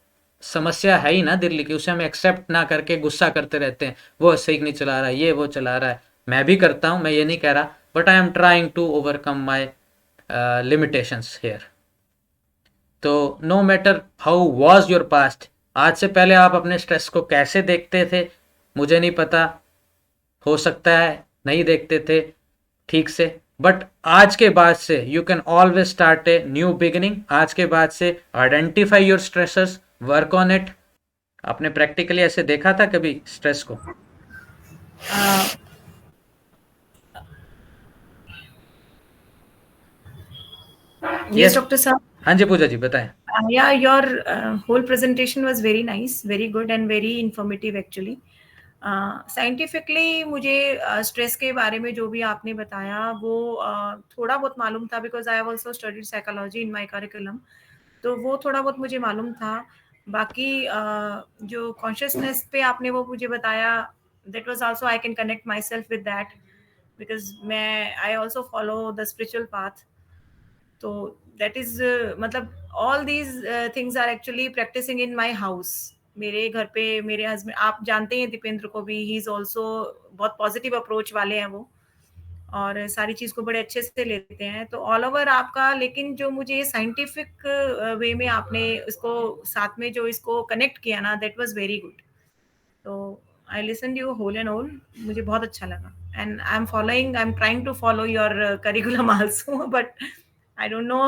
समस्या है ही ना दिल्ली की, उसे हम एक्सेप्ट ना करके गुस्सा करते रहते हैं, वो सही नहीं चला रहा है, ये वो चला रहा है। मैं भी करता हूँ, मैं ये नहीं कह रहा, but I am trying to overcome my limitations here. तो no matter how was your past, आज से पहले आप अपने स्ट्रेस को कैसे देखते थे मुझे नहीं पता, हो सकता है नहीं देखते थे ठीक से, बट आज के बाद से you can always start a new beginning. आज के बाद से identify your stressors, work on it. आपने प्रैक्टिकली ऐसे देखा था कभी स्ट्रेस को? Yes, Dr. Saab. हाँ जी पूजा जी बताएं। Yeah, your whole presentation was very nice, very good and very informative actually. Scientifically मुझे स्ट्रेस के बारे में जो भी आपने बताया वो थोड़ा बहुत मालूम था, because I have also studied psychology in my curriculum, तो वो थोड़ा बहुत मुझे मालूम था। बाकी जो कॉन्शियसनेस पे आपने वो मुझे बताया, that was also I can connect my self with that, because मैं I also follow the spiritual path. तो दैट इज मतलब all these things are actually practising in my house. मेरे घर पे मेरे हस्बैंड, आप जानते हैं दीपेंद्र को भी, ही इज ऑल्सो बहुत पॉजिटिव अप्रोच वाले हैं वो, और सारी चीज को बड़े अच्छे से लेते हैं। तो ऑल ओवर आपका, लेकिन जो मुझे साइंटिफिक वे में आपने इसको साथ में जो इसको कनेक्ट किया ना, दैट वाज वेरी गुड। तो I listen you whole and all, मुझे बहुत अच्छा लगा, and I am trying to follow your curriculum also, but I don't know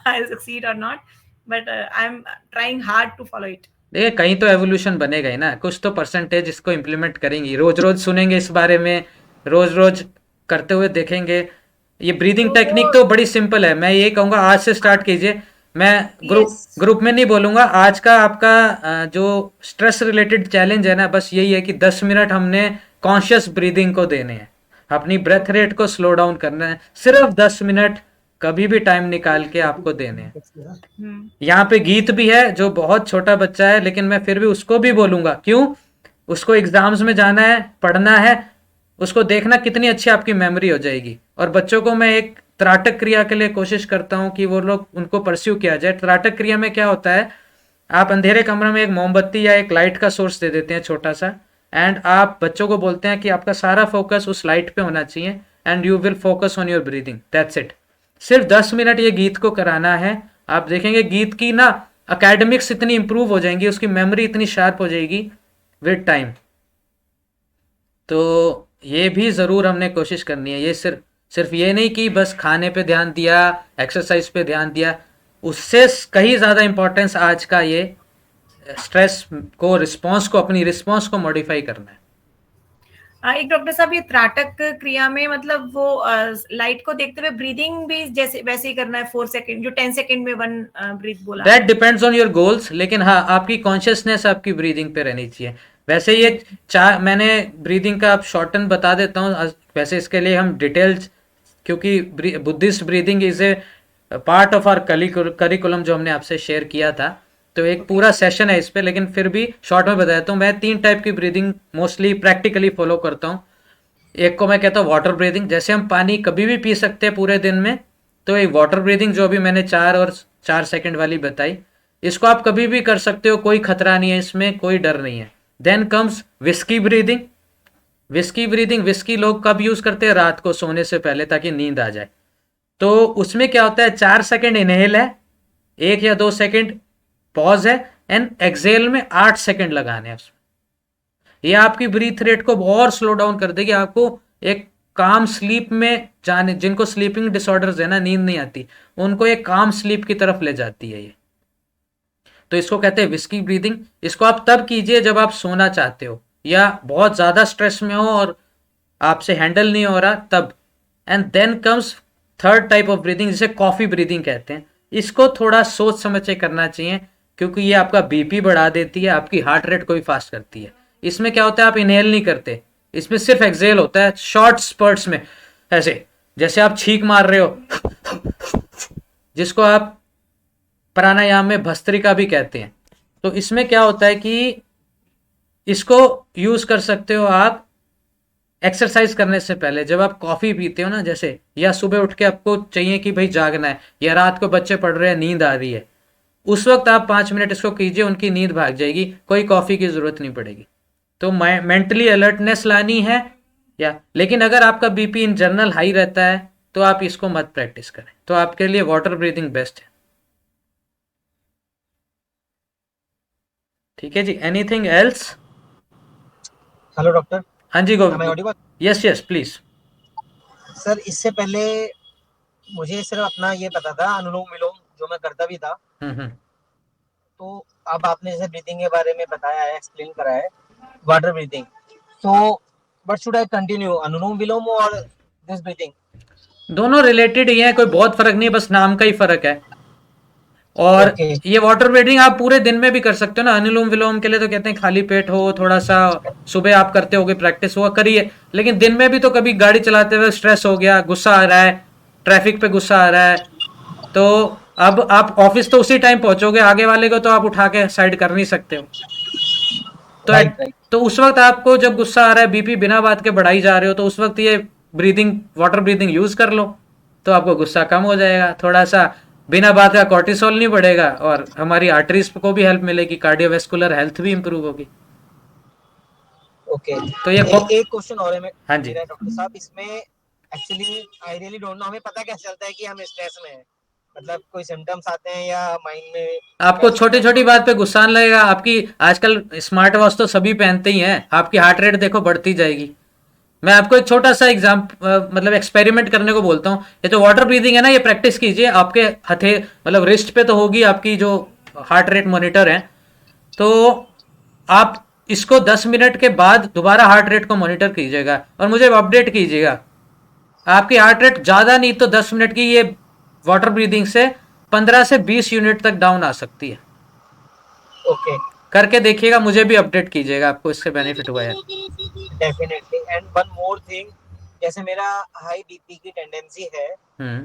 I'll succeed or not, but I'm trying hard to follow it. देखिए कहीं तो evolution बनेगा ही ना, कुछ तो परसेंटेज इसको इम्प्लीमेंट करेंगी, रोज रोज सुनेंगे इस बारे में, रोज रोज करते हुए देखेंगे। ये ब्रीदिंग टेक्निक तो बड़ी सिंपल है, मैं ये कहूँगा आज से स्टार्ट कीजिए। मैं ग्रुप में नहीं बोलूँगा, आज का आपका जो स्ट्रेस रिलेटेड चैलेंज है ना, बस यही है कि 10 मिनट हमने कॉन्शियस ब्रीदिंग को देने हैं, अपनी ब्रेथ रेट को स्लो डाउन करना है, सिर्फ 10 मिनट कभी भी टाइम निकाल के आपको देने हैं। यहाँ पे गीत भी है जो बहुत छोटा बच्चा है, लेकिन मैं फिर भी उसको भी बोलूंगा, क्यों? उसको एग्जाम्स में जाना है, पढ़ना है, उसको देखना कितनी अच्छी आपकी मेमोरी हो जाएगी। और बच्चों को मैं एक त्राटक क्रिया के लिए कोशिश करता हूँ कि वो लोग उनको परस्यू किया जाए। त्राटक क्रिया में क्या होता है, आप अंधेरे कमरे में एक मोमबत्ती या एक लाइट का सोर्स दे देते हैं छोटा सा, एंड आप बच्चों को बोलते हैं कि आपका सारा फोकस उस लाइट पे होना चाहिए, and you will focus on your breathing, that's it. सिर्फ 10 मिनट ये गीत को कराना है। आप देखेंगे गीत की ना एकेडमिक्स इतनी इंप्रूव हो जाएंगी, उसकी मेमोरी इतनी शार्प हो जाएगी विद टाइम। तो ये भी ज़रूर हमने कोशिश करनी है। ये सिर्फ सिर्फ ये नहीं कि बस खाने पे ध्यान दिया, एक्सरसाइज पे ध्यान दिया, उससे कहीं ज़्यादा इंपॉर्टेंस आज का ये स्ट्रेस को, रिस्पॉन्स को, अपनी रिस्पॉन्स को मॉडिफाई करना है। एक डॉक्टर साहब, ये त्राटक क्रिया में मतलब वो लाइट को देखते हुए ब्रीदिंग भी जैसे वैसे ही करना है, 4 सेकंड, जो 10 सेकंड में 1 ब्रीथ बोला? That depends on your goals, लेकिन हाँ आपकी कॉन्शियसनेस आपकी ब्रीदिंग पे रहनी चाहिए। वैसे ये चार मैंने ब्रीदिंग का आप शॉर्टन बता देता हूँ, वैसे इसके लिए हम डिटेल्स, क्योंकि Buddhist breathing is a part of our curriculum जो हमने आपसे शेयर किया था, तो एक पूरा सेशन है इस पे, लेकिन फिर भी शॉर्ट में बता देता हूँ। मैं 3 टाइप की ब्रीदिंग मोस्टली प्रैक्टिकली फॉलो करता हूँ। एक को मैं कहता हूँ वाटर ब्रीदिंग, जैसे हम पानी कभी भी पी सकते हैं पूरे दिन में, तो एक वाटर ब्रीदिंग जो अभी मैंने 4 और 4 सेकंड वाली बताई, इसको आप कभी भी कर सकते हो, कोई खतरा नहीं है इसमें, कोई डर नहीं है। Then comes whisky breathing. Whisky लोग कब यूज करते हैं? रात को सोने से पहले, ताकि नींद आ जाए। तो उसमें क्या होता है, 4 सेकंड इनहेल है, 1 या 2 सेकंड पॉज है, एंड एक्सेल में 8 सेकंड लगाने हैं उसमें। ये आपकी ब्रीथ रेट को और स्लो डाउन कर देगी, आपको एक काम स्लीप में जाने, जिनको स्लीपिंग डिसऑर्डर्स है ना, नींद नहीं आती, उनको एक काम स्लीप की तरफ ले जाती है ये। तो इसको कहते हैं विस्की ब्रीदिंग। इसको आप तब कीजिए जब आप सोना चाहते हो या बहुत ज्यादा स्ट्रेस में हो और आपसे हैंडल नहीं हो रहा, तब। And then comes third type of breathing, जिसे कॉफी ब्रीदिंग कहते हैं। इसको थोड़ा सोच समझ के करना चाहिए, क्योंकि ये आपका बीपी बढ़ा देती है, आपकी हार्ट रेट को भी फास्ट करती है। इसमें क्या होता है, आप इनहेल नहीं करते, इसमें सिर्फ एक्सेल होता है शॉर्ट स्पर्ट्स में, ऐसे जैसे आप छींक मार रहे हो, जिसको आप प्राणायाम में भस्त्रिका भी कहते हैं। तो इसमें क्या होता है कि इसको यूज कर सकते हो आप एक्सरसाइज करने से पहले, जब आप कॉफी पीते हो ना जैसे, या सुबह उठ के आपको चाहिए कि भाई जागना है, या रात को बच्चे पढ़ रहे हैं, नींद आ रही है, उस वक्त आप 5 मिनट इसको कीजिए, उनकी नींद भाग जाएगी, कोई कॉफी की जरूरत नहीं पड़ेगी। तो मेंटली अलर्टनेस लानी है या, लेकिन अगर आपका बीपी इन जनरल हाई रहता है तो आप इसको मत प्रैक्टिस करें, तो आपके लिए वाटर ब्रीदिंग बेस्ट है। ठीक है जी, एनीथिंग एल्स? हेलो डॉक्टर, हाँ जी am I go, audible? Yes yes please. Sir इससे पहले मुझे सिर्फ अपना ये पता था, अनुलोम विलोम जो मैं करता भी था। हम्म। तो अब आपने जैसे ब्रीथिंग के बारे में बताया है, एक्सप्लेन करा है, वाटर ब्रीथिंग, तो बट शुड आई कंटिन्यू अनुलोम विलोम और दिस ब्रीथिंग? दोनों रिलेटेड ही हैं, कोई बहुत फर्क नहीं है, बस नाम का ही फर्क है। और ओके। ये वाटर ब्रीदिंग आप पूरे दिन में भी कर सकते हो ना। अनुलोम विलोम के लिए तो कहते हैं खाली पेट हो, थोड़ा सा सुबह आप करते होगे, प्रैक्टिस हुआ करिए, लेकिन दिन में भी तो कभी गाड़ी चलाते हुए स्ट्रेस हो गया, गुस्सा आ रहा है, ट्रैफिक पे गुस्सा आ रहा है, तो अब आप ऑफिस तो उसी टाइम पहुंचोगे, आगे वाले को तो आप उठा के साइड कर नहीं सकते हो। तो राइट राइट। तो उस वक्त आपको जब गुस्सा आ रहा है, बीपी बिना बात के बढ़ाई जा रहे हो, तो उस वक्त ये ब्रीदिंग, वाटर ब्रीदिंग यूज कर लो, तो आपको गुस्सा कम हो जाएगा, थोड़ा सा बिना बात का कॉर्टिसोल नहीं बढ़ेगा, और हमारी आर्टरीज को भी हेल्प मिलेगी, कार्डियोवेस्कुलर हेल्थ भी इंप्रूव होगी। ओके। तो ये एक क्वेश्चन और है हाँ जी, मेरा डॉक्टर साहब, इसमें actually I really don't know, हमें पता कैसे चलता है कि हम स्ट्रेस में हैं? मतलब कोई सिम्टम्स आते हैं या माइंड में आपको कैसे छोटी पता छोटी चलता बात पे गुस्सा आने लगेगा। आपकी आजकल स्मार्ट वॉच तो सभी पहनते ही हैं, आपकी हार्ट रेट देखो बढ़ती जाएगी। मैं आपको एक छोटा सा मतलब एक्सपेरिमेंट करने को बोलता हूँ। ये जो वाटर ब्रीदिंग है ना, ये प्रैक्टिस कीजिए, आपके हथे मतलब रिस्ट पे तो होगी आपकी जो हार्ट रेट मॉनिटर है, तो आप इसको 10 मिनट के बाद दोबारा हार्ट रेट को मॉनिटर कीजिएगा और मुझे अपडेट कीजिएगा। आपकी हार्ट रेट ज्यादा नहीं तो 10 मिनट की ये वाटर ब्रीदिंग से 15 से 20 यूनिट तक डाउन आ सकती है। है? ओके, करके देखिएगा, मुझे भी अपडेट कीजिएगा, आपको इससे बेनिफिट हुआ है। Definitely. And one more thing, जैसे मेरा हाई बीपी की टेंडेंसी है,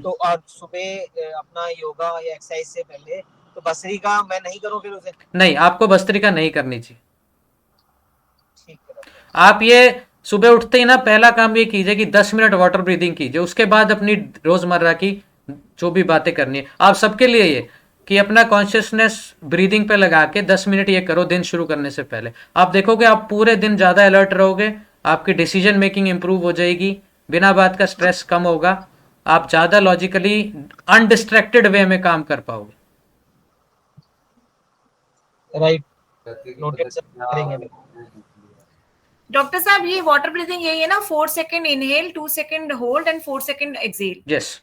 तो आज सुबह अपना योगा या एक्सरसाइज से पहले तो भस्त्रिका मैं नहीं करूं फिर उसे? नहीं, आपको भस्त्रिका नहीं करनी चाहिए। ठीक है। आप ये सुबह उठते ही ना पहला काम ये कीजिए कि 10 मिनट वाटर ब्रीदिंग कीजिए, उसके बाद अपनी रोजमर्रा की जो भी बातें करनी है, आप सबके लिए ये कि अपना कॉन्शियसनेस ब्रीदिंग पे लगा के 10 मिनट ये करो दिन शुरू करने से पहले। आप देखोगे आप पूरे दिन ज्यादा अलर्ट रहोगे, आपकी डिसीजन मेकिंग इंप्रूव हो जाएगी, बिना बात का स्ट्रेस कम होगा, आप ज़्यादा लॉजिकली अनडिस्ट्रैक्टेड वे में काम कर पाओगे। राइट, नोटेड सर, करेंगे। डॉक्टर साहब ये वाटर ब्रीथिंग यही है ना, 4 second inhale, 2 second hold and 4 second exhale. Yes.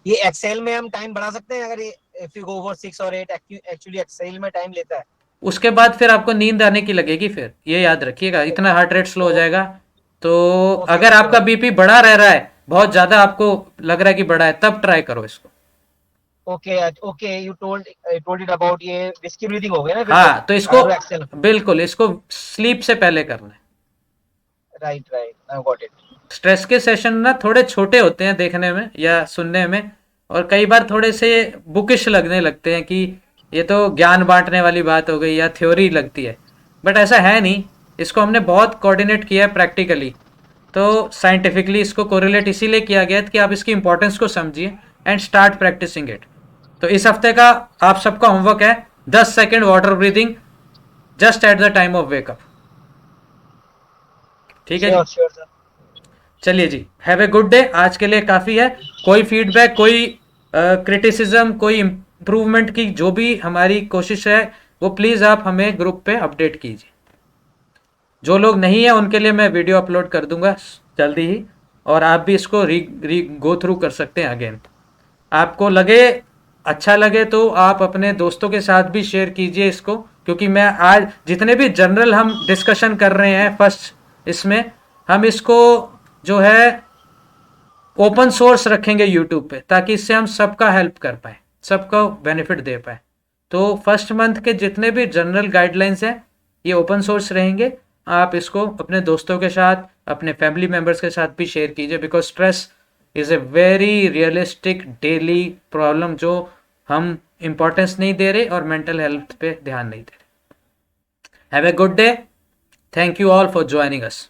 ये एक्सेल में हम टाइम बढ़ा सकते हैं अगर ये इफ यू गो फॉर 6 और 8, एक्चुअली एक्सेल में टाइम लेता है। उसके बाद फिर आपको नींद आने की लगेगी, फिर ये याद रखिएगा, इतना हार्ट रेट स्लो हो जाएगा। तो अगर आपका बीपी बढ़ा रह रहा है, बहुत ज्यादा आपको लग रहा है कि बढ़ा है, तब ट्राई करो इसको। Okay, you told it about ये विस्की ब्रीथिंग हो गया ना। हाँ, तो इसको बिल्कुल इसको स्लीप से पहले करना है। Right, I got it. Stress के सेशन ना थोड़े छोटे होते हैं देखने में या सुनने में, और कई बार थोड़े से बुकिश लगने लगते हैं कि ये तो ज्ञान बांटने वाली बात हो गई या थ्योरी लगती है, बट ऐसा है नहीं। इसको हमने बहुत कोऑर्डिनेट किया है प्रैक्टिकली, तो साइंटिफिकली इसको कोरिलेट इसीलिए किया गया है कि आप इसकी इंपॉर्टेंस को समझिए एंड स्टार्ट प्रैक्टिसिंग इट। तो इस हफ्ते का आप सबका होमवर्क है 10 second water breathing just at the time of wake up. ठीक है, श्योर सर। चलिए जी, हैव ए गुड डे। आज के लिए काफ़ी है। कोई फीडबैक, कोई क्रिटिसिज्म, कोई इम्प्रूवमेंट की जो भी हमारी कोशिश है, वो प्लीज़ आप हमें ग्रुप पे अपडेट कीजिए। जो लोग नहीं है उनके लिए मैं वीडियो अपलोड कर दूंगा जल्दी ही, और आप भी इसको गो थ्रू कर सकते हैं अगेन। आपको लगे अच्छा लगे तो आप अपने दोस्तों के साथ भी शेयर कीजिए इसको, क्योंकि मैं आज जितने भी जनरल हम डिस्कशन कर रहे हैं फर्स्ट, इसमें हम इसको जो है ओपन सोर्स रखेंगे यूट्यूब पे, ताकि इससे हम सबका हेल्प कर पाए, सबका बेनिफिट दे पाए। तो फर्स्ट मंथ के जितने भी जनरल गाइडलाइंस हैं ये ओपन सोर्स रहेंगे। आप इसको अपने दोस्तों के साथ, अपने फैमिली मेम्बर्स के साथ भी शेयर कीजिए, because stress is a very realistic daily problem जो हम इंपॉर्टेंस नहीं दे रहे और मेंटल हेल्थ पे ध्यान नहीं दे रहे। Have a good day. Thank you all for joining us.